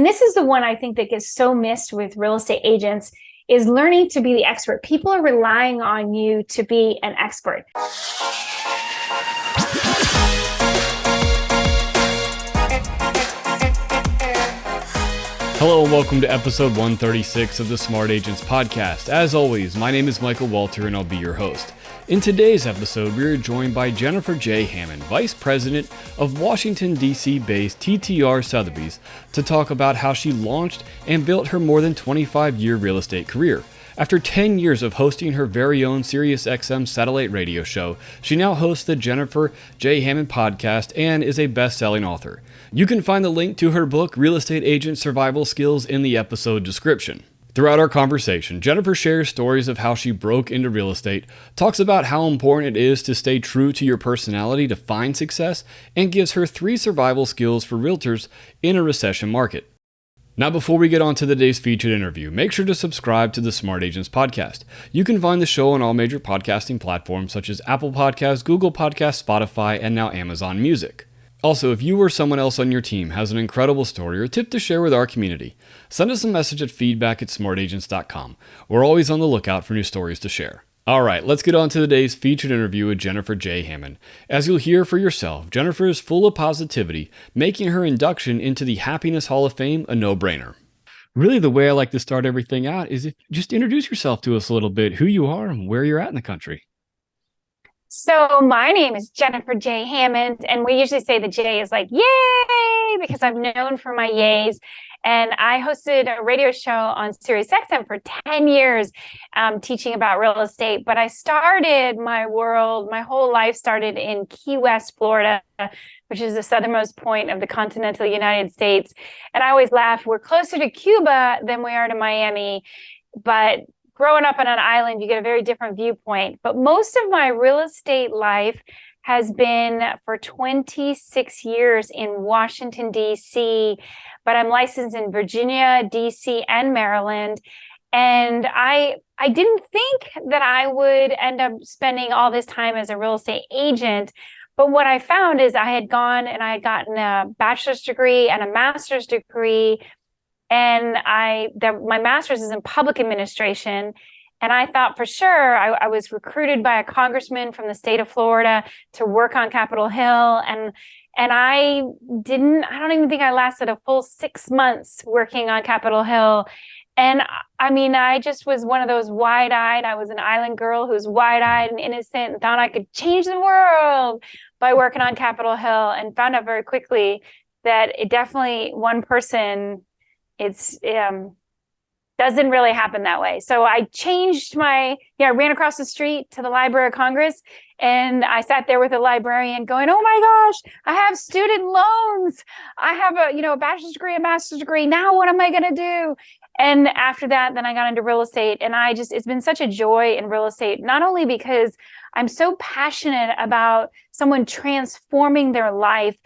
And this is the one I think that gets so missed with real estate agents, is learning to be the expert. People are relying on you to be an expert. Hello and welcome to episode 136 of the Smart Agents Podcast. As always, my name is Michael Walter and I'll be your host. In today's episode, we are joined by Jennifer J Hammond, Vice President of Washington, D.C.-based TTR Sotheby's, to talk about how she launched and built her more than 25-year real estate career. After 10 years of hosting her very own SiriusXM satellite radio show, she now hosts the Jennifer J Hammond podcast and is a best-selling author. You can find the link to her book, Real Estate Agent Survival Skills, in the episode description. Throughout our conversation, Jennifer shares stories of how she broke into real estate, talks about how important it is to stay true to your personality to find success, and gives her 3 survival skills for realtors in a recession market. Now, before we get on to today's featured interview, make sure to subscribe to the Smart Agents Podcast. You can find the show on all major podcasting platforms such as Apple Podcasts, Google Podcasts, Spotify, and now Amazon Music. Also, if you or someone else on your team has an incredible story or tip to share with our community, send us a message at feedback@smartagents.com. We're always on the lookout for new stories to share. All right, let's get on to today's featured interview with Jennifer J Hammond. As you'll hear for yourself, Jennifer is full of positivity, making her induction into the Happiness Hall of Fame a no-brainer. Really, the way I like to start everything out is if just introduce yourself to us a little bit, who you are and where you're at in the country. So my name is Jennifer J Hammond, and we usually say the J is like, yay, because I'm known for my yays. And I hosted a radio show on SiriusXM for 10 years, teaching about real estate. But I started my whole life started in Key West, Florida, which is the southernmost point of the continental United States. And I always laugh, we're closer to Cuba than we are to Miami. But growing up on an island, you get a very different viewpoint. But most of my real estate life has been for 26 years in Washington, D.C., but I'm licensed in Virginia, D.C., and Maryland. And I didn't think that I would end up spending all this time as a real estate agent. But what I found is I had gone and I had gotten a bachelor's degree and a master's degree. And my master's is in public administration. And I thought for sure, I was recruited by a congressman from the state of Florida to work on Capitol Hill. And I don't even think I lasted a full 6 months working on Capitol Hill. And I mean, I just was one of those wide-eyed, I was an island girl who was wide-eyed and innocent and thought I could change the world by working on Capitol Hill, and found out very quickly that it definitely, one person, doesn't really happen that way. So I changed I ran across the street to the Library of Congress, and I sat there with a librarian going, oh my gosh, I have student loans. I have a bachelor's degree, a master's degree. Now what am I going to do? And after that, then I got into real estate, and it's been such a joy in real estate, not only because I'm so passionate about someone transforming their life.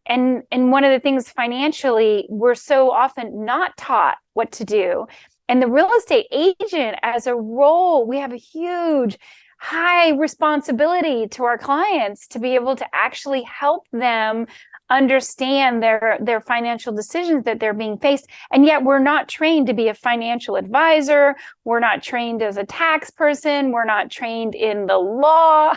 And one of the things financially, we're so often not taught what to do. And the real estate agent as a role, we have a huge, high responsibility to our clients to be able to actually help them understand their financial decisions that they're being faced. And yet we're not trained to be a financial advisor. We're not trained as a tax person. We're not trained in the law.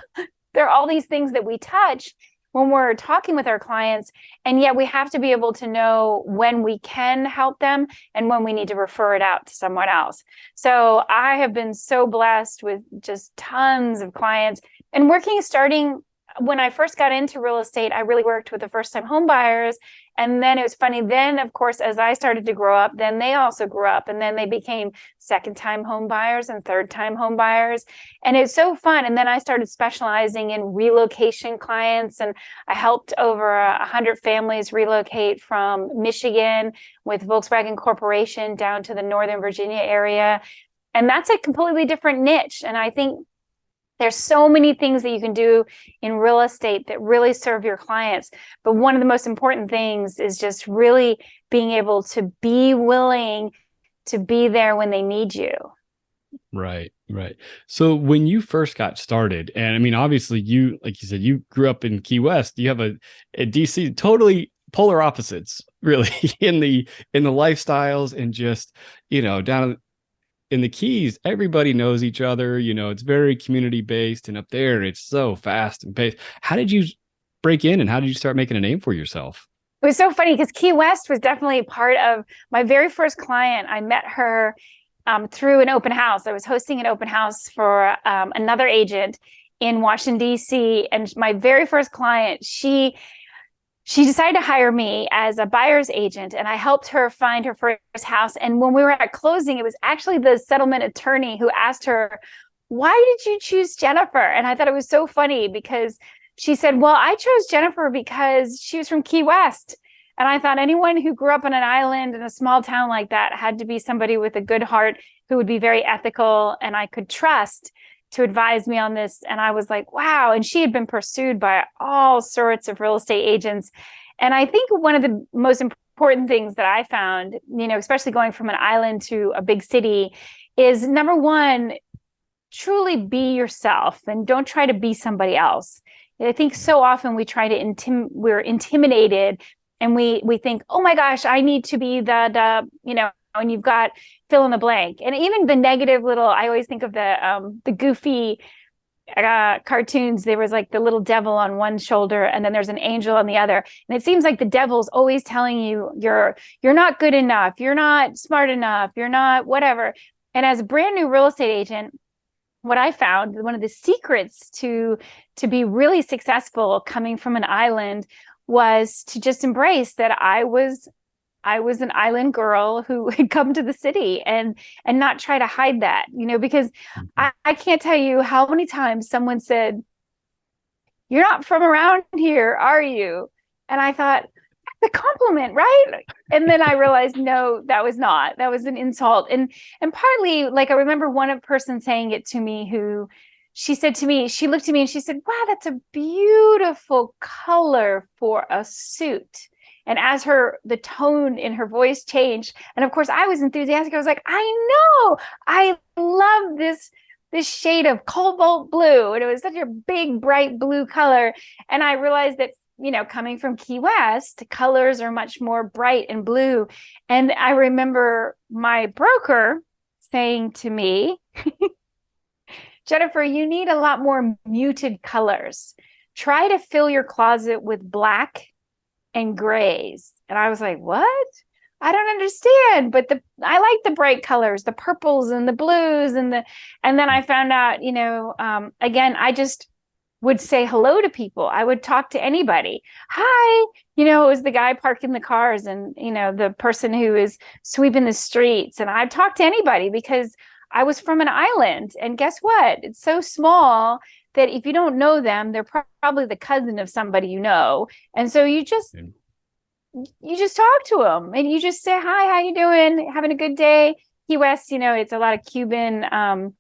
There are all these things that we touch when we're talking with our clients, and yet we have to be able to know when we can help them and when we need to refer it out to someone else. So I have been so blessed with just tons of clients, and starting when I first got into real estate, I really worked with the first-time home buyers. And then it was funny. Then, of course, as I started to grow up, then they also grew up, and then they became second-time home buyers and third-time home buyers. And it's so fun. And then I started specializing in relocation clients, and I helped over 100 families relocate from Michigan with Volkswagen Corporation down to the Northern Virginia area. And that's a completely different niche. And I think there's so many things that you can do in real estate that really serve your clients. But one of the most important things is just really being able to be willing to be there when they need you. Right, right. So when you first got started, and I mean, obviously you, like you said, you grew up in Key West, you have a DC, totally polar opposites. really, in the lifestyles, and just, down in the Keys, everybody knows each other. It's very community based, and up there it's so fast and paced. How did you break in, and how did you start making a name for yourself? It was so funny because Key West was definitely part of my very first client. I met her through an open house. I was hosting an open house for another agent in Washington, D.C. And my very first client, she decided to hire me as a buyer's agent, and I helped her find her first house. And when we were at closing, it was actually the settlement attorney who asked her, "Why did you choose Jennifer?" And I thought it was so funny because she said, "Well, I chose Jennifer because she was from Key West." And I thought anyone who grew up on an island in a small town like that had to be somebody with a good heart who would be very ethical and I could trust to advise me on this. And I was like, wow. And she had been pursued by all sorts of real estate agents. And I think one of the most important things that I found, especially going from an island to a big city, is number one, truly be yourself and don't try to be somebody else. I think so often we try to we're intimidated, and we think, oh my gosh, I need to be the and you've got fill in the blank. And even the negative little, I always think of the goofy cartoons. There was like the little devil on one shoulder and then there's an angel on the other. And it seems like the devil's always telling you you're not good enough, you're not smart enough, you're not whatever. And as a brand new real estate agent, what I found, one of the secrets to be really successful coming from an island was to just embrace that I was an island girl who had come to the city and not try to hide that, because I can't tell you how many times someone said, "You're not from around here, are you?" And I thought, that's a compliment, right? And then I realized, no, that was not. That was an insult. And partly, like, I remember one person saying it to me she said to me, she looked at me and she said, "Wow, that's a beautiful color for a suit." And as the tone in her voice changed, and of course I was enthusiastic. I was like, "I know, I love this shade of cobalt blue." And it was such a big, bright blue color. And I realized that, coming from Key West, colors are much more bright and blue. And I remember my broker saying to me, "Jennifer, you need a lot more muted colors. Try to fill your closet with black and grays." And I was like, "What? I don't understand." But I like the bright colors, the purples and the blues and then I found out, again, I just would say hello to people. I would talk to anybody. "Hi," it was the guy parking the cars and, the person who is sweeping the streets. And I'd talk to anybody because I was from an island. And guess what? It's so small that if you don't know them, they're probably the cousin of somebody you know. And so you just talk to them and you just say, "Hi, how you doing? Having a good day?" Key West, it's a lot of Cuban, a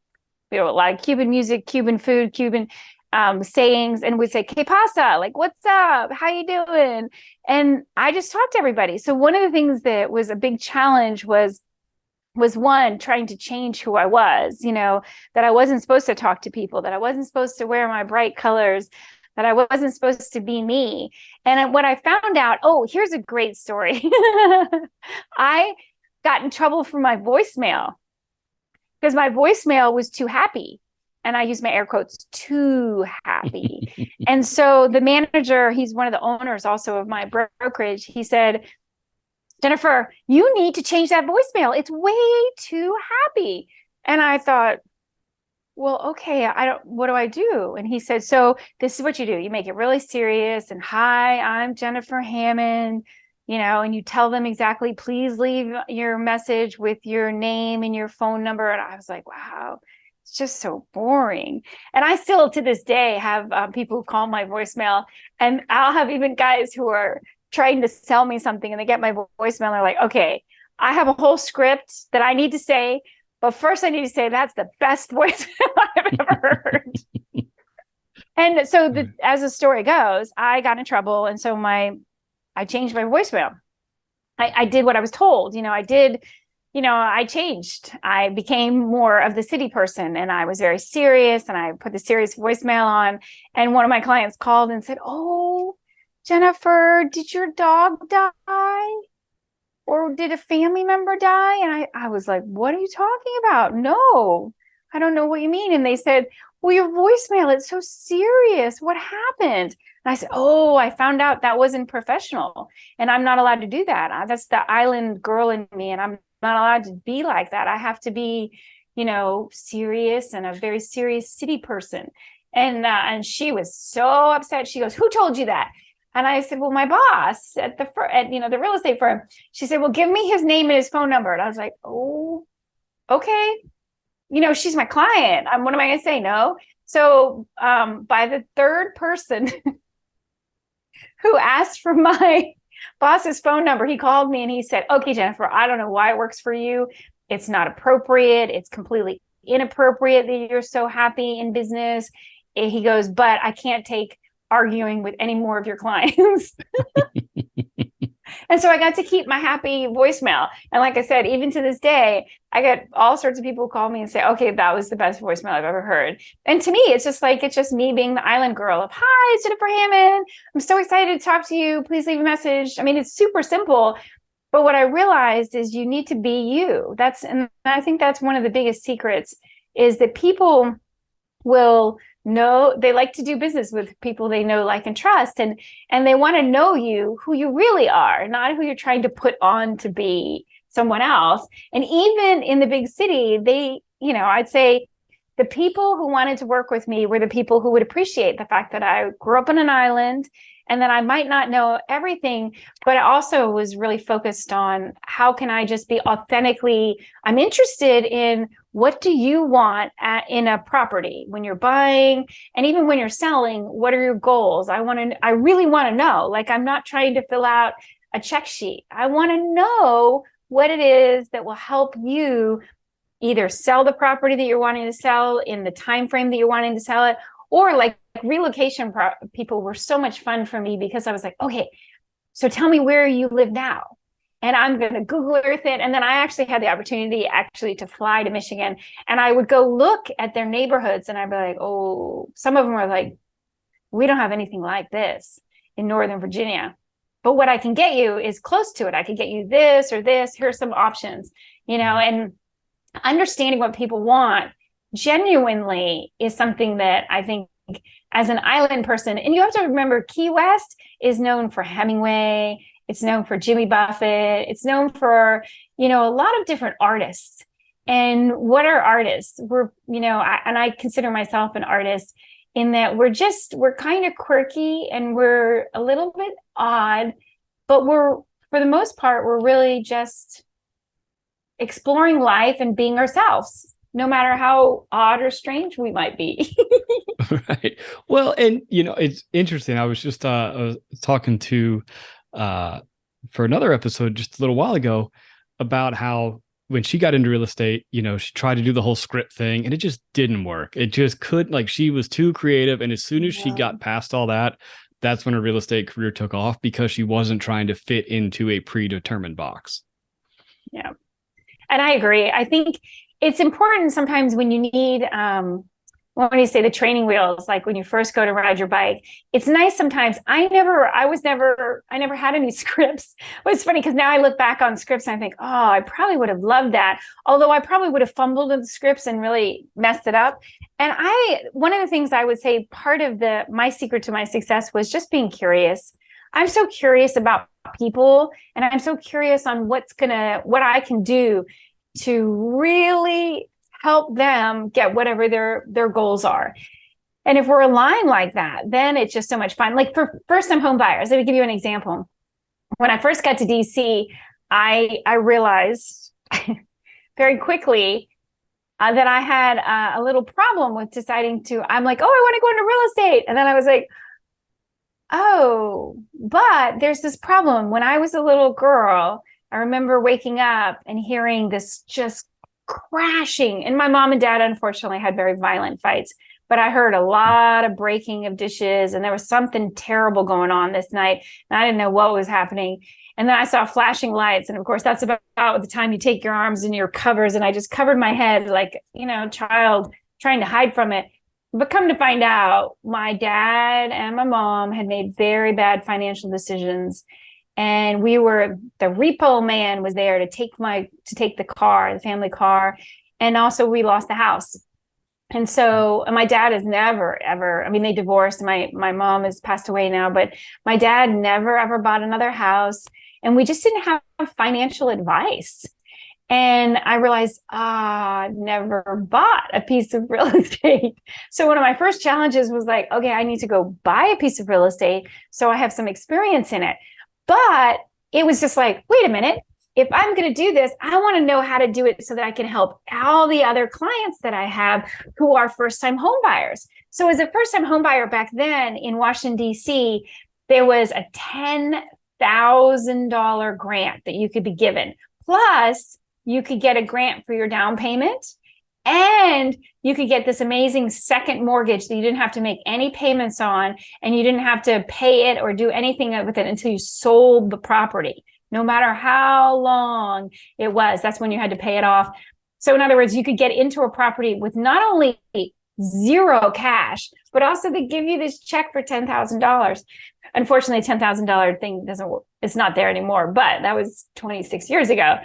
lot of Cuban music, Cuban food, Cuban sayings, and we'd say, "Que pasa?" Like, "What's up? How you doing?" And I just talked to everybody. So one of the things that was a big challenge was one, trying to change who I was, that I wasn't supposed to talk to people, that I wasn't supposed to wear my bright colors, that I wasn't supposed to be me. And when I found out, oh, here's a great story. I got in trouble for my voicemail because my voicemail was too happy. And I use my air quotes, too happy. And so the manager, he's one of the owners also of my brokerage, he said, "Jennifer, you need to change that voicemail. It's way too happy." And I thought, well, okay, what do I do? And he said, "So this is what you do. You make it really serious and, 'Hi, I'm Jennifer Hammond,' and you tell them exactly, 'Please leave your message with your name and your phone number.'" And I was like, wow, it's just so boring. And I still, to this day, have people who call my voicemail, and I'll have even guys who are trying to sell me something and they get my voicemail and they're like, "Okay, I have a whole script that I need to say, but first I need to say that's the best voicemail I've ever heard." And so as the story goes, I got in trouble. And so I changed my voicemail. I did what I was told. I changed. I became more of the city person and I was very serious and I put the serious voicemail on. And one of my clients called and said, "Oh, Jennifer, did your dog die?" or did a family member die? And I was like, what are you talking about? No, I don't know what you mean. And they said, well, your voicemail, it's so serious. What happened? And I said, oh, I found out that wasn't professional and I'm not allowed to do that. That's the island girl in me. And I'm not allowed to be like that. I have to be, serious and a very serious city person. And she was so upset. She goes, who told you that? And I said, well, my boss at the real estate firm. She said, well, give me his name and his phone number. And I was like, oh, okay. She's my client. What am I going to say? No. So by the third person who asked for my boss's phone number, he called me and he said, okay, Jennifer, I don't know why it works for you. It's not appropriate. It's completely inappropriate that you're so happy in business. He goes, but I can't take arguing with any more of your clients. And so I got to keep my happy voicemail. And like I said, even to this day, I get all sorts of people call me and say, okay, that was the best voicemail I've ever heard. And to me, it's just me being the island girl of, hi, it's Jennifer Hammond. I'm so excited to talk to you. Please leave a message. I mean, it's super simple. But what I realized is you need to be you. And I think that's one of the biggest secrets is that people will know, they like to do business with people they know, like, and trust. And they want to know you, who you really are, not who you're trying to put on to be someone else. And even in the big city, I'd say the people who wanted to work with me were the people who would appreciate the fact that I grew up on an island and that I might not know everything, but I also was really focused on how can I just be authentically, I'm interested in what do you want in a property when you're buying, and even when you're selling, what are your goals? I really want to know, like, I'm not trying to fill out a check sheet. I want to know what it is that will help you either sell the property that you're wanting to sell in the time frame that you're wanting to sell it, or like relocation people were so much fun for me because I was like, okay, so tell me where you live now. And I'm going to Google Earth it. And then I actually had the opportunity to fly to Michigan. And I would go look at their neighborhoods and I'd be like, oh, some of them are like, we don't have anything like this in Northern Virginia. But what I can get you is close to it. I could get you this or this. Here's some options, and understanding what people want genuinely is something that I think as an island person, and you have to remember Key West is known for Hemingway. It's known for Jimmy Buffett. It's known for, a lot of different artists. And what are artists? I consider myself an artist in that we're kind of quirky and we're a little bit odd, but for the most part, we're really just exploring life and being ourselves, no matter how odd or strange we might be. Right. Well, and, it's interesting. I was just talking to, for another episode just a little while ago about how when she got into real estate, she tried to do the whole script thing and it just didn't work. It just couldn't, like, she was too creative. And as soon as she got past all that, that's when her real estate career took off because she wasn't trying to fit into a predetermined box. Yeah. And I agree. I think it's important sometimes when you need, when you say the training wheels, like when you first go to ride your bike, it's nice sometimes. I never had any scripts. But it's funny because now I look back on scripts and I think, oh, I probably would have loved that. Although I probably would have fumbled in the scripts and really messed it up. And one of the things I would say, part of my secret to my success was just being curious. I'm so curious about people, and I'm so curious on what I can do to really help them get whatever their goals are. And if we're aligned like that, then it's just so much fun. Like for first-time home buyers, let me give you an example. When I first got to DC, I realized very quickly that I had a little problem with deciding I'm like, oh, I want to go into real estate. And then I was like, oh, but there's this problem. When I was a little girl, I remember waking up and hearing this just crashing. And my mom and dad, unfortunately, had very violent fights, but I heard a lot of breaking of dishes and there was something terrible going on this night. And I didn't know what was happening. And then I saw flashing lights. And of course, that's about the time you take your arms in your covers. And I just covered my head like, child trying to hide from it. But come to find out, my dad and my mom had made very bad financial decisions. And the repo man was there to take the family car. And also we lost the house. And so my dad has never, ever, I mean, they divorced. My mom has passed away now, but my dad never, ever bought another house. And we just didn't have financial advice. And I realized, I've never bought a piece of real estate. So one of my first challenges was like, okay, I need to go buy a piece of real estate so I have some experience in it. But it was just like, wait a minute, if I'm going to do this, I want to know how to do it so that I can help all the other clients that I have who are first-time home buyers. So as a first-time home buyer back then in Washington, D.C., there was a $10,000 grant that you could be given. Plus, you could get a grant for your down payment, and you could get this amazing second mortgage that you didn't have to make any payments on, and you didn't have to pay it or do anything with it until you sold the property, no matter how long it was. That's when you had to pay it off. So in other words, you could get into a property with not only zero cash, but also they give you this check for $10,000. Unfortunately, $10,000 thing it's not there anymore, but that was 26 years ago.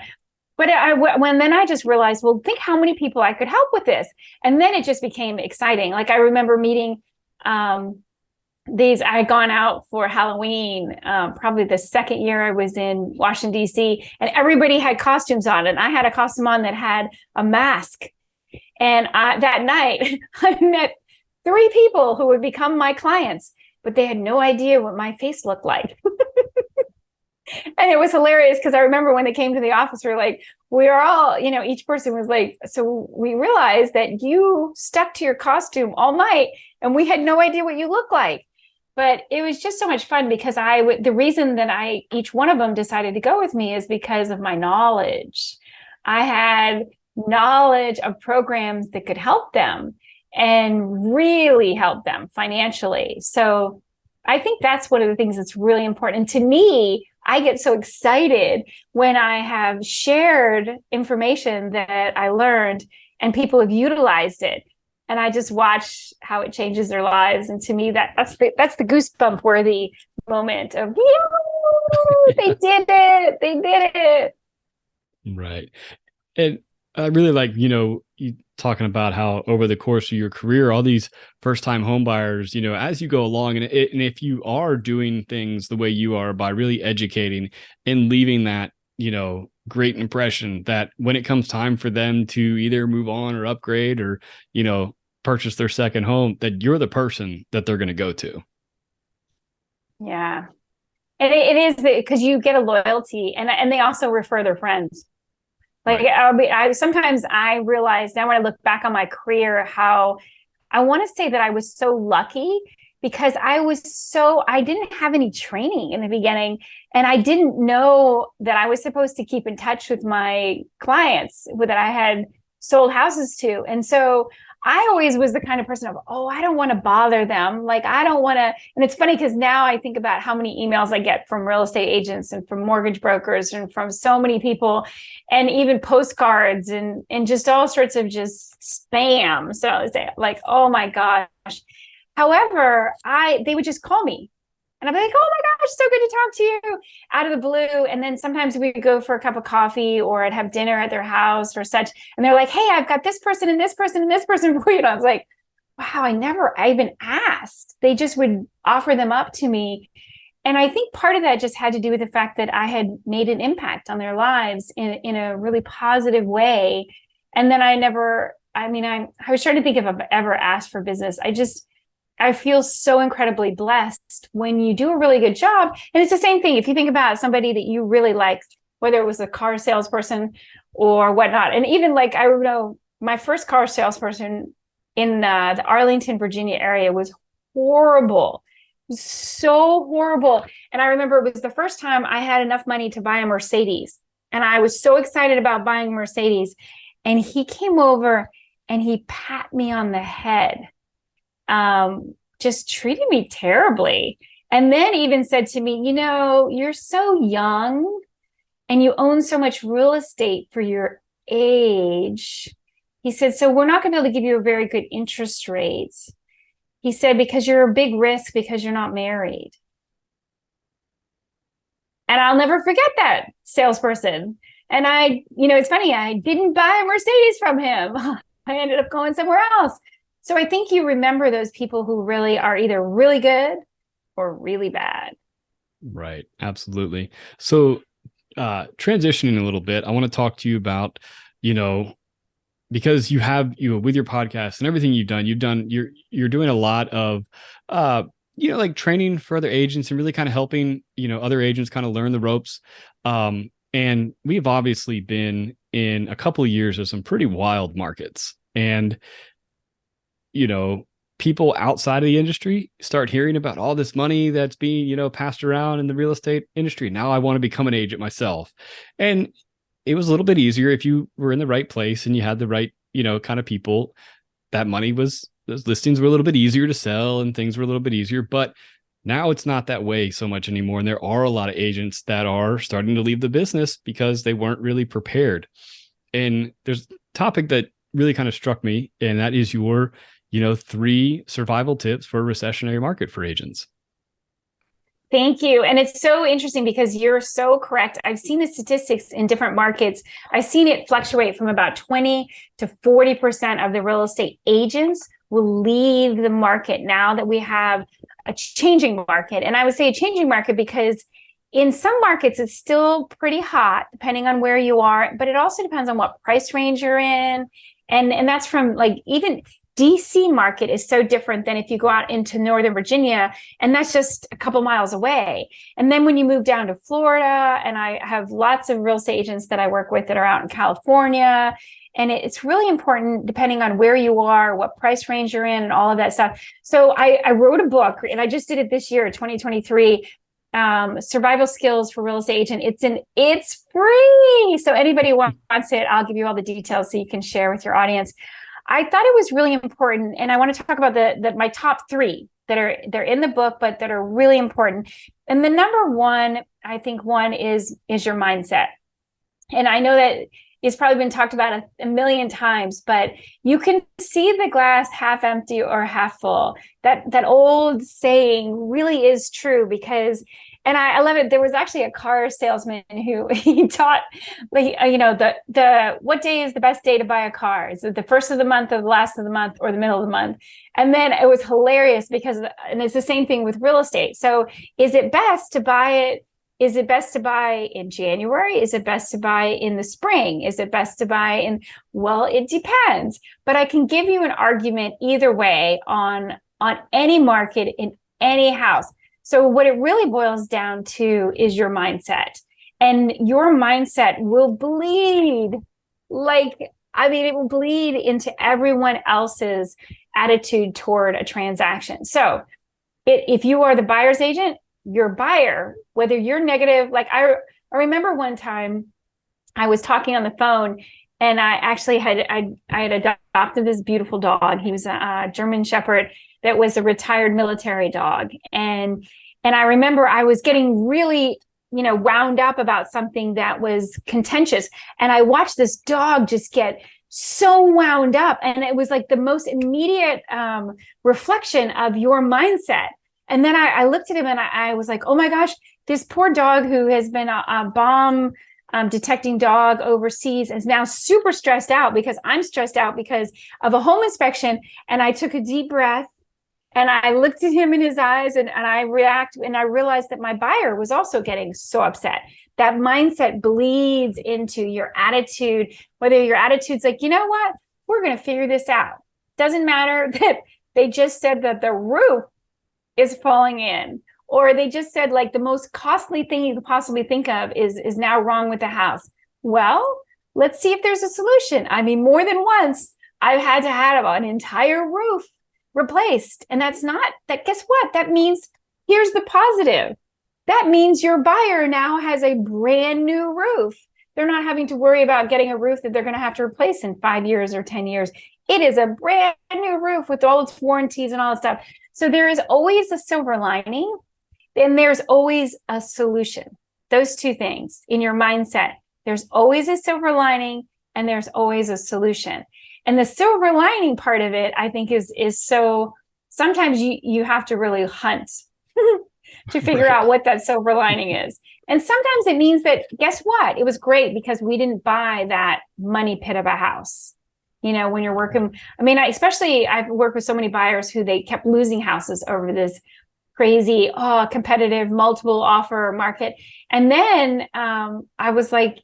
But then I just realized, well, think how many people I could help with this. And then it just became exciting. Like I remember meeting I had gone out for Halloween, probably the second year I was in Washington, D.C., and everybody had costumes on. And I had a costume on that had a mask. And that night, I met 3 people who would become my clients, but they had no idea what my face looked like. And it was hilarious because I remember when they came to the office, we were all, each person was like, so we realized that you stuck to your costume all night and we had no idea what you look like. But it was just so much fun because the reason that each one of them decided to go with me is because of my knowledge. I had knowledge of programs that could help them and really help them financially. So I think that's one of the things that's really important. To me, I get so excited when I have shared information that I learned and people have utilized it. And I just watch how it changes their lives. And to me, that's the goosebump worthy moment of, they did it. They did it. Right. And I really like, you talking about how over the course of your career, all these first-time home buyers, as you go along, and if you are doing things the way you are by really educating and leaving that, great impression that when it comes time for them to either move on or upgrade or, purchase their second home, that you're the person that they're going to go to. Yeah. And it is because you get a loyalty and they also refer their friends. Like right. Sometimes I realize now when I look back on my career, how I want to say that I was so lucky because I didn't have any training in the beginning. And I didn't know that I was supposed to keep in touch with my clients that I had sold houses to. And so I always was the kind of person of, I don't want to bother them. Like, I don't want to. And it's funny because now I think about how many emails I get from real estate agents and from mortgage brokers and from so many people and even postcards and just all sorts of just spam. So I was like, oh my gosh. However, they would just call me. And I'd be like, oh my gosh, so good to talk to you out of the blue. And then sometimes we'd go for a cup of coffee or I'd have dinner at their house or such. And they're like, hey, I've got this person and this person and this person for you. And I was like, wow, I even asked. They just would offer them up to me. And I think part of that just had to do with the fact that I had made an impact on their lives in a really positive way. And then I was trying to think if I've ever asked for business. I feel so incredibly blessed when you do a really good job. And it's the same thing. If you think about somebody that you really like, whether it was a car salesperson or whatnot. And even like, I know my first car salesperson in the Arlington, Virginia area was horrible. So horrible. And I remember it was the first time I had enough money to buy a Mercedes. And I was so excited about buying a Mercedes. And he came over and he pat me on the head. Just treated me terribly. And then even said to me, you're so young and you own so much real estate for your age. He said, so we're not going to be able to give you a very good interest rate. He said, because you're a big risk because you're not married. And I'll never forget that salesperson. And it's funny, I didn't buy a Mercedes from him. I ended up going somewhere else. So I think you remember those people who really are either really good or really bad. Right. Absolutely. So, transitioning a little bit, I want to talk to you about, because you have, with your podcast and everything you're doing a lot of, like training for other agents and really kind of helping, other agents kind of learn the ropes. And we've obviously been in a couple of years of some pretty wild markets, and, people outside of the industry start hearing about all this money that's being, passed around in the real estate industry. Now I want to become an agent myself. And it was a little bit easier if you were in the right place and you had the right, kind of people. That money those listings were a little bit easier to sell and things were a little bit easier. But now it's not that way so much anymore. And there are a lot of agents that are starting to leave the business because they weren't really prepared. And there's a topic that really kind of struck me, and that is your 3 survival tips for a recessionary market for agents. Thank you. And it's so interesting because you're so correct. I've seen the statistics in different markets. I've seen it fluctuate from about 20 to 40% of the real estate agents will leave the market now that we have a changing market. And I would say a changing market because in some markets, it's still pretty hot, depending on where you are, but it also depends on what price range you're in. And that's from even DC market is so different than if you go out into Northern Virginia, and that's just a couple miles away. And then when you move down to Florida, and I have lots of real estate agents that I work with that are out in California, and it's really important depending on where you are, what price range you're in, and all of that stuff. So I wrote a book, and I just did it this year, 2023, Survival Skills for Real Estate Agent. It's free. So anybody who wants it, I'll give you all the details so you can share with your audience. I thought it was really important, and I want to talk about my top 3 they're in the book, but that are really important. And the number one, I think one is your mindset. And I know that it's probably been talked about a million times, but you can see the glass half empty or half full. That old saying really is true because, and I love it. There was actually a car salesman who he taught, the what day is the best day to buy a car? Is it the first of the month or the last of the month or the middle of the month? And then it was hilarious because, and it's the same thing with real estate. So is it best to buy it? Is it best to buy in January? Is it best to buy in the spring? Is it best to buy well, it depends. But I can give you an argument either way on any market in any house. So what it really boils down to is your mindset. And your mindset will bleed it will bleed into everyone else's attitude toward a transaction. So if you are the buyer's agent, your buyer, whether you're negative, I remember one time I was talking on the phone, and I actually had adopted this beautiful dog. He was a German Shepherd that was a retired military dog. And I remember I was getting really, wound up about something that was contentious. And I watched this dog just get so wound up. And it was like the most immediate reflection of your mindset. And then I looked at him and I was like, oh my gosh, this poor dog who has been a bomb detecting dog overseas is now super stressed out because I'm stressed out because of a home inspection. And I took a deep breath and I looked at him in his eyes and I realized that my buyer was also getting so upset. That mindset bleeds into your attitude, whether your attitude's like, you know what, we're going to figure this out. Doesn't matter that they just said that the roof is falling in, or they just said the most costly thing you could possibly think of is now wrong with the house. Well, let's see if there's a solution. I mean, more than once, I've had to have an entire roof replaced. And guess what? That means, here's the positive. That means your buyer now has a brand new roof. They're not having to worry about getting a roof that they're going to have to replace in 5 years or 10 years. It is a brand new roof with all its warranties and all that stuff. So there is always a silver lining, and there's always a solution. Those two things in your mindset. There's always a silver lining and there's always a solution. And the silver lining part of it, I think, is so sometimes you have to really hunt to figure out what that silver lining is. And sometimes it means that, guess what? It was great because we didn't buy that money pit of a house. When you're working, I've worked with so many buyers who they kept losing houses over this crazy, competitive multiple offer market. And then I was like,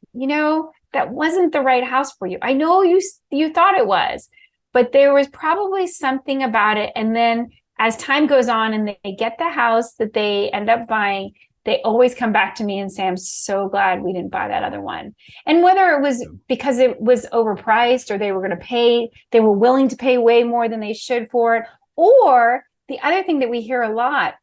that wasn't the right house for you. I know you thought it was, but there was probably something about it. And then as time goes on and they get the house that they end up buying, they always come back to me and say, I'm so glad we didn't buy that other one. And whether it was because it was overpriced or they were willing to pay way more than they should for it. Or the other thing that we hear a lot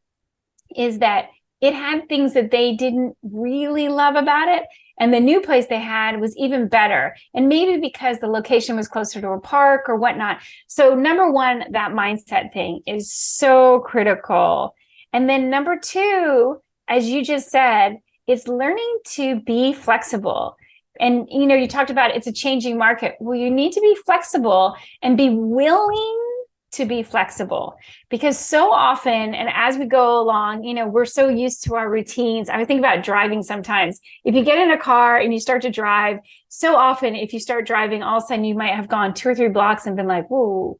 is that it had things that they didn't really love about it. And the new place they had was even better. And maybe because the location was closer to a park or whatnot. So number one, that mindset thing is so critical. And then number two, as you just said, it's learning to be flexible. And, you talked about it's a changing market. Well, you need to be flexible and be willing to be flexible, because so often, and as we go along, we're so used to our routines. I think about driving sometimes. If you get in a car and you start to drive, so often, if you start driving, all of a sudden you might have gone 2 or 3 blocks and been like, whoa,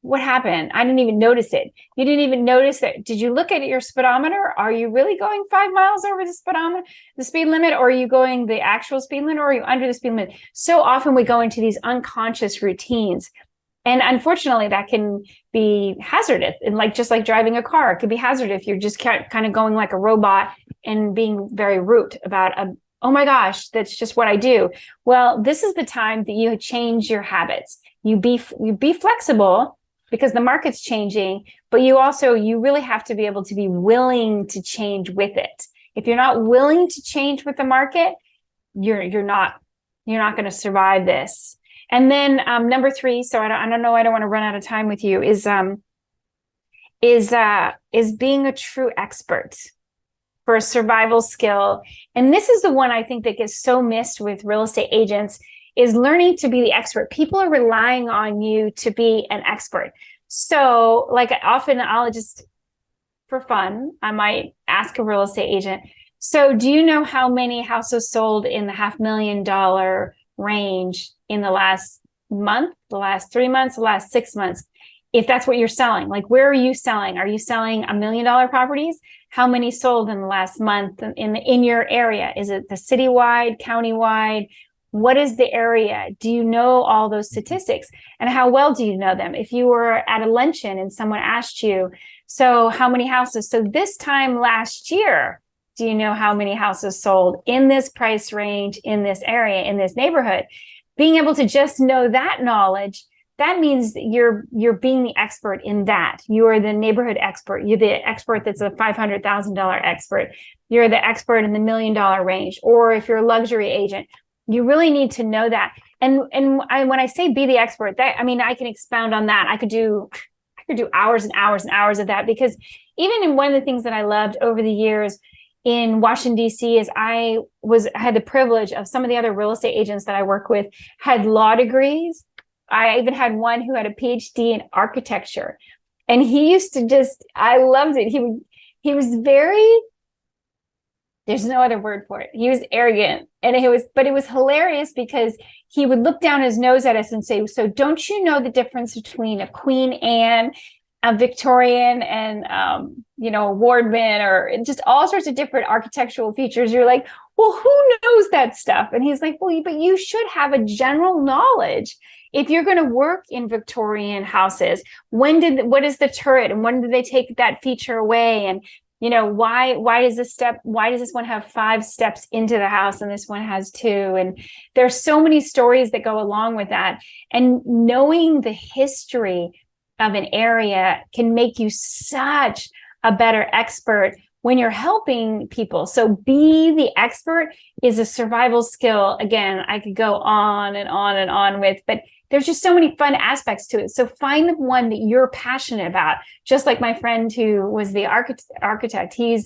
what happened? I didn't even notice it. You didn't even notice it. Did you look at your speedometer? Are you really going 5 miles over the speedometer, the speed limit, or are you going the actual speed limit, or are you under the speed limit? So often we go into these unconscious routines. And unfortunately, that can be hazardous. And just like driving a car, it could be hazardous if you're just kind of going like a robot and being very rote about, oh my gosh, that's just what I do. Well, this is the time that you change your habits. You be flexible because the market's changing, but you really have to be able to be willing to change with it. If you're not willing to change with the market, you're not going to survive this. And then number 3, so I don't want to run out of time with you, is being a true expert for a survival skill. And this is the one I think that gets so missed with real estate agents, is learning to be the expert. People are relying on you to be an expert. So often I'll just, for fun, I might ask a real estate agent, so do you know how many houses sold in the $500,000 range in the last month, the last 3 months, the last 6 months? If that's what you're selling, where are you selling? Are you selling $1 million properties? How many sold in the last month in your area? Is it the citywide, countywide? What is the area? Do you know all those statistics? And how well do you know them? If you were at a luncheon and someone asked you, so how many houses? So this time last year, do you know how many houses sold in this price range, in this area, in this neighborhood? Being able to just know that knowledge, that means that you're being the expert in that. You are the neighborhood expert. You're the expert that's a $500,000 expert. You're the expert in the $1 million range. Or if you're a luxury agent, you really need to know that. And when I say be the expert, I can expound on that. I could do hours and hours and hours of that, because even in one of the things that I loved over the years in Washington, D.C., is I had the privilege of some of the other real estate agents that I work with had law degrees. I even had one who had a PhD in architecture. And he used to I loved it. He was very, there's no other word for it. He was arrogant. But it was hilarious because he would look down his nose at us and say, so don't you know the difference between a Queen Anne, a Victorian, and a Wardman, or just all sorts of different architectural features? You're like, well, who knows that stuff? And he's like, well, but you should have a general knowledge. If you're going to work in Victorian houses, what is the turret, and when did they take that feature away? And why does this one have 5 steps into the house and this one has 2? And there's so many stories that go along with that. And knowing the history of an area can make you such a better expert when you're helping people. So be the expert is a survival skill. Again, I could go on and on and on with, but there's just so many fun aspects to it. So find the one that you're passionate about. Just like my friend who was the architect, he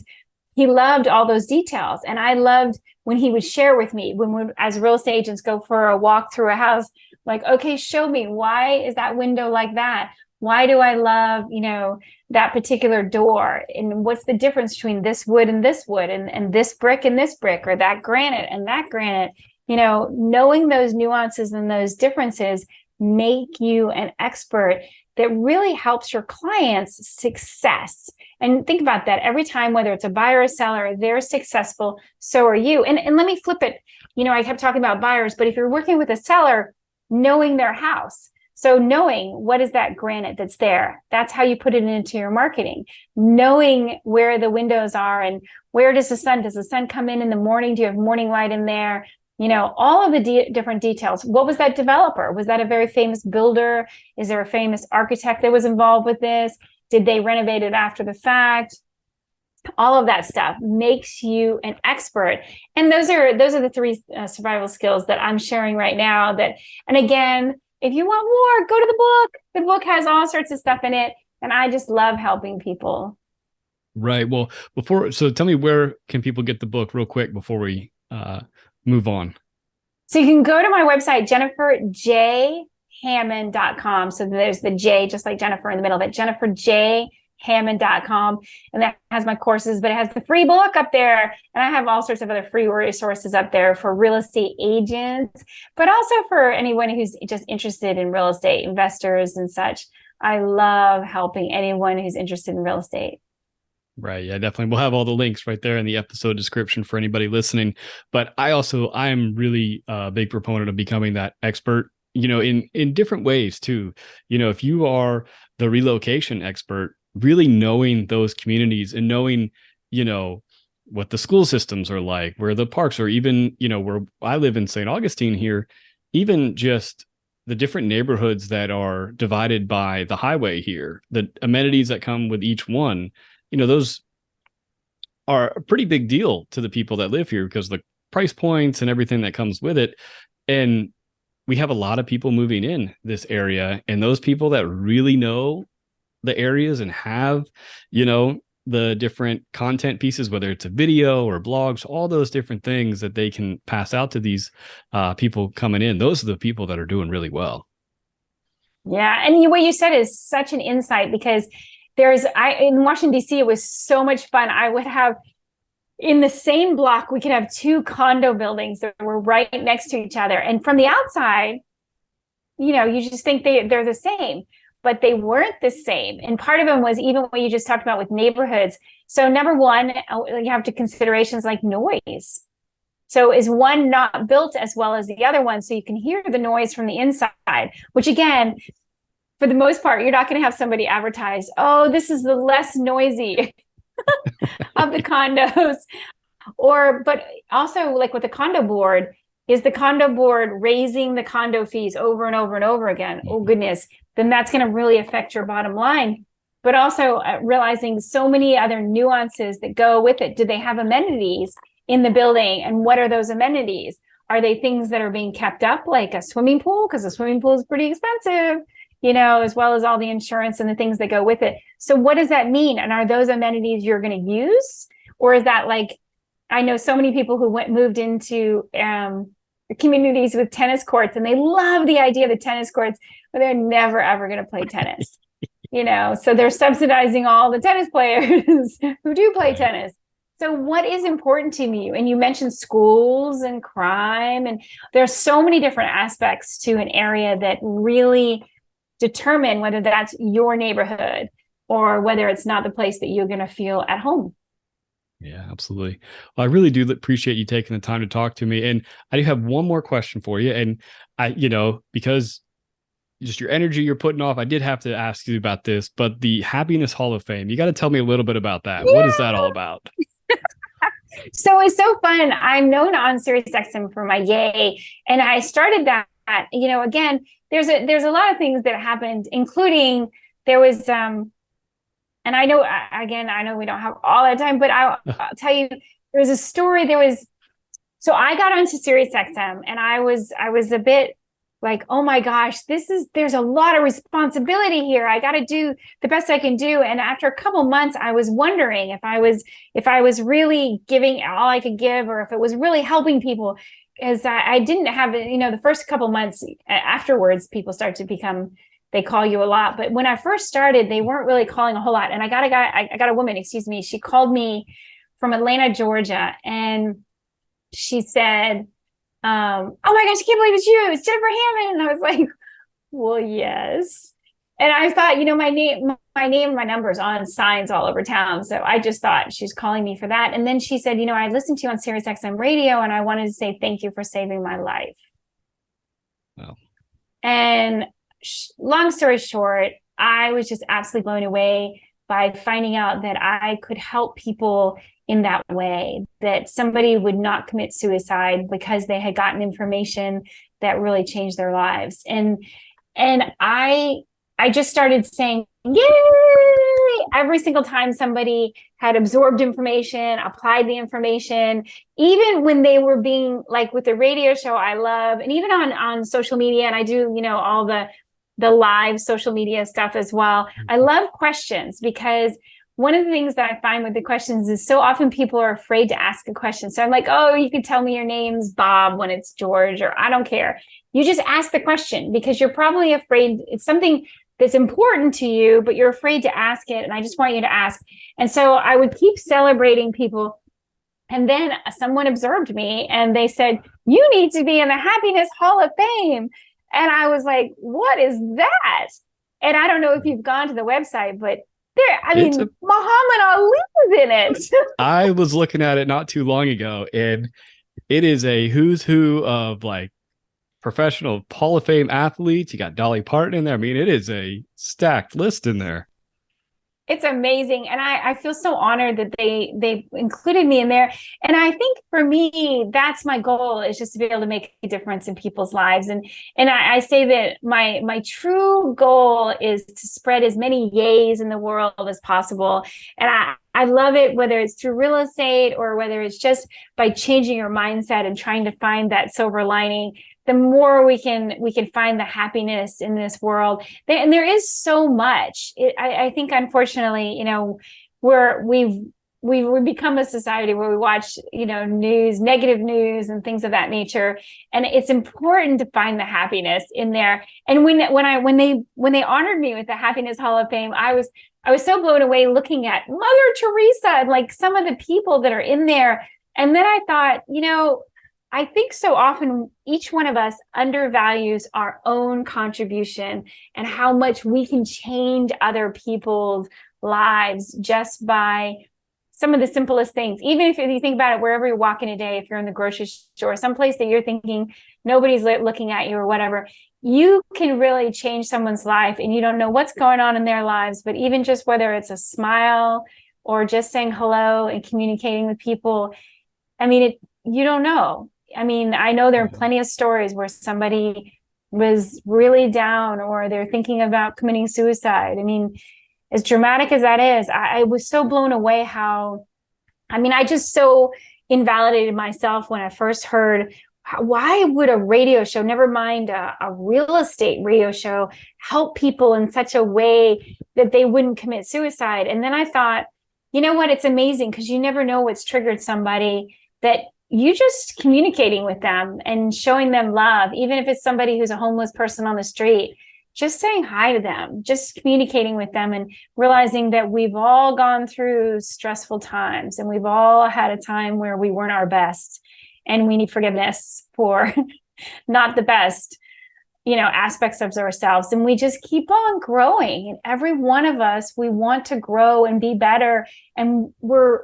loved all those details. And I loved when he would share with me, when we, as real estate agents, go for a walk through a house, Like, okay, show me, why is that window like that? Why do I love, that particular door? And what's the difference between this wood and this wood, and this brick and this brick, or that granite and that granite? Knowing those nuances and those differences make you an expert that really helps your clients' success. And think about that every time, whether it's a buyer or a seller, they're successful, so are you. And let me flip it. I kept talking about buyers, but if you're working with a seller, knowing their house. So knowing what is that granite that's there, that's how you put it into your marketing. Knowing where the windows are and where does the sun come in the morning? Do you have morning light in there? All of the different details. What was that developer? Was that a very famous builder? Is there a famous architect that was involved with this? Did they renovate it after the fact? All of that stuff makes you an expert. And those are the three survival skills that I'm sharing right now. And again, if you want more, go to the book. The book has all sorts of stuff in it. And I just love helping people. Right. Well, so tell me, where can people get the book real quick before we move on? So you can go to my website, jenniferjhammond.com. So there's the J, just like Jennifer in the middle of it, jenniferjhammond.com. And that has my courses, but it has the free book up there. And I have all sorts of other free resources up there for real estate agents, but also for anyone who's just interested in real estate, investors and such. I love helping anyone who's interested in real estate. Right. Yeah, definitely. We'll have all the links right there in the episode description for anybody listening. But I am really a big proponent of becoming that expert, in different ways too. If you are the relocation expert, really knowing those communities and knowing, what the school systems are like, where the parks are, even, where I live in St. Augustine here, even just the different neighborhoods that are divided by the highway here, the amenities that come with each one. Those are a pretty big deal to the people that live here because the price points and everything that comes with it. And we have a lot of people moving in this area, and those people that really know the areas and have, the different content pieces, whether it's a video or blogs, all those different things that they can pass out to these people coming in. Those are the people that are doing really well. Yeah. And what you said is such an insight, because in Washington, D.C., it was so much fun. I would have, in the same block, we could have two condo buildings that were right next to each other. And from the outside, you just think they're the same, but they weren't the same. And part of them was even what you just talked about with neighborhoods. So number one, you have to considerations like noise. So is one not built as well as the other one? So you can hear the noise from the inside, which again, for the most part, you're not going to have somebody advertise, oh, this is the less noisy of the condos. But also, like with the condo board, is the condo board raising the condo fees over and over and over again? Oh, goodness. Then that's going to really affect your bottom line. But also realizing so many other nuances that go with it. Do they have amenities in the building? And what are those amenities? Are they things that are being kept up, like a swimming pool? Because a swimming pool is pretty expensive, as well as all the insurance and the things that go with it. So what does that mean? And are those amenities you're going to use? Or is that like, I know so many people who moved into communities with tennis courts, and they love the idea of the tennis courts, but they're never, ever going to play tennis. So they're subsidizing all the tennis players who do play tennis. So what is important to you? And you mentioned schools and crime, and there's so many different aspects to an area that really determine whether that's your neighborhood or whether it's not the place that you're going to feel at home. Yeah, absolutely. Well, I really do appreciate you taking the time to talk to me. And I do have one more question for you. And because just your energy you're putting off, I did have to ask you about this, but the Happiness Hall of Fame, you got to tell me a little bit about that. Yeah. What is that all about? So it's so fun. I'm known on SiriusXM for my yay. And I started that, again, there's a lot of things that happened, including there was, and I know we don't have all that time, but I'll tell you, there was a story. So I got onto SiriusXM, and I was a bit like, oh my gosh, there's a lot of responsibility here. I got to do the best I can do. And after a couple months, I was wondering if I was really giving all I could give, or if it was really helping people. as I didn't have it, the first couple months afterwards, people start to become, they call you a lot. But when I first started, they weren't really calling a whole lot. And I got a woman, excuse me. She called me from Atlanta, Georgia. And she said, oh my gosh, I can't believe it's you. It's Jennifer Hammond. And I was like, well, yes. And I thought, my name, my number's on signs all over town. So I just thought she's calling me for that. And then she said, I listened to you on Sirius XM radio, and I wanted to say thank you for saving my life. Wow. And long story short, I was just absolutely blown away by finding out that I could help people in that way, that somebody would not commit suicide because they had gotten information that really changed their lives. And I just started saying, yay, every single time somebody had absorbed information, applied the information, even when they were being like with the radio show I love, and even on social media, and I do, all the live social media stuff as well. I love questions, because one of the things that I find with the questions is so often people are afraid to ask a question. So I'm like, oh, you can tell me your name's Bob when it's George, or I don't care. You just ask the question, because you're probably afraid it's something that's important to you, but you're afraid to ask it. And I just want you to ask. And so I would keep celebrating people. And then someone observed me and they said, you need to be in the Happiness Hall of Fame. And I was like, what is that? And I don't know if you've gone to the website, but Muhammad Ali is in it. I was looking at it not too long ago, and it is a who's who of like professional Hall of Fame athletes. You got Dolly Parton in there. I mean, it is a stacked list in there. It's amazing. And I feel so honored that they included me in there. And I think for me, that's my goal, is just to be able to make a difference in people's lives. And I say that my true goal is to spread as many yays in the world as possible. And I love it, whether it's through real estate or whether it's just by changing your mindset and trying to find that silver lining. The more we can find the happiness in this world, and there is so much. I think, unfortunately, we've become a society where we watch, news, negative news, and things of that nature. And it's important to find the happiness in there. And when they honored me with the Happiness Hall of Fame, I was so blown away looking at Mother Teresa and like some of the people that are in there. And then I thought, I think so often each one of us undervalues our own contribution and how much we can change other people's lives just by some of the simplest things. Even if you think about it, wherever you walk in a day, if you're in the grocery store, someplace that you're thinking nobody's looking at you or whatever, you can really change someone's life, and you don't know what's going on in their lives. But even just whether it's a smile or just saying hello and communicating with people, you don't know. I know there are plenty of stories where somebody was really down or they're thinking about committing suicide. As dramatic as that is, I was so blown away I just so invalidated myself when I first heard, why would a radio show, never mind a real estate radio show, help people in such a way that they wouldn't commit suicide? And then I thought, you know what? It's amazing, because you never know what's triggered somebody, that you just communicating with them and showing them love, even if it's somebody who's a homeless person on the street, just saying hi to them, just communicating with them and realizing that we've all gone through stressful times and we've all had a time where we weren't our best, and we need forgiveness for not the best, aspects of ourselves. And we just keep on growing. And every one of us, we want to grow and be better. And we're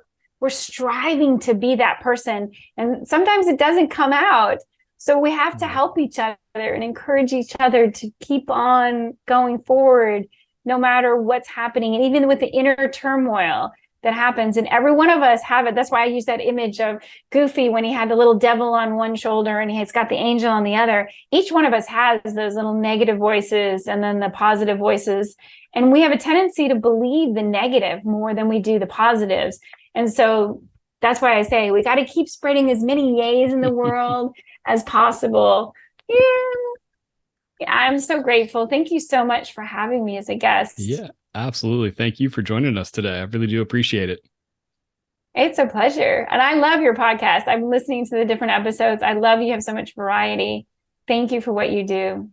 striving to be that person. And sometimes it doesn't come out. So we have to help each other and encourage each other to keep on going forward, no matter what's happening. And even with the inner turmoil that happens, and every one of us have it. That's why I use that image of Goofy when he had the little devil on one shoulder and he's got the angel on the other. Each one of us has those little negative voices and then the positive voices. And we have a tendency to believe the negative more than we do the positives. And so that's why I say we got to keep spreading as many yays in the world as possible. Yeah, I'm so grateful. Thank you so much for having me as a guest. Yeah, absolutely. Thank you for joining us today. I really do appreciate it. It's a pleasure. And I love your podcast. I'm listening to the different episodes. I love you have so much variety. Thank you for what you do.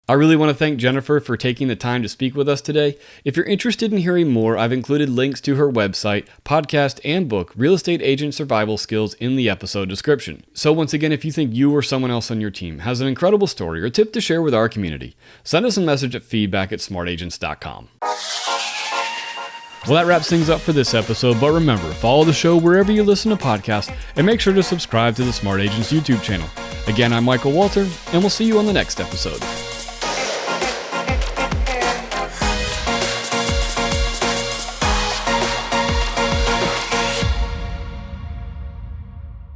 I really want to thank Jennifer for taking the time to speak with us today. If you're interested in hearing more, I've included links to her website, podcast, and book, Real Estate Agent Survival Skills, in the episode description. So once again, if you think you or someone else on your team has an incredible story or tip to share with our community, send us a message at feedback@smartagents.com. Well, that wraps things up for this episode, but remember, follow the show wherever you listen to podcasts, and make sure to subscribe to the Smart Agents YouTube channel. Again, I'm Michael Walter, and we'll see you on the next episode.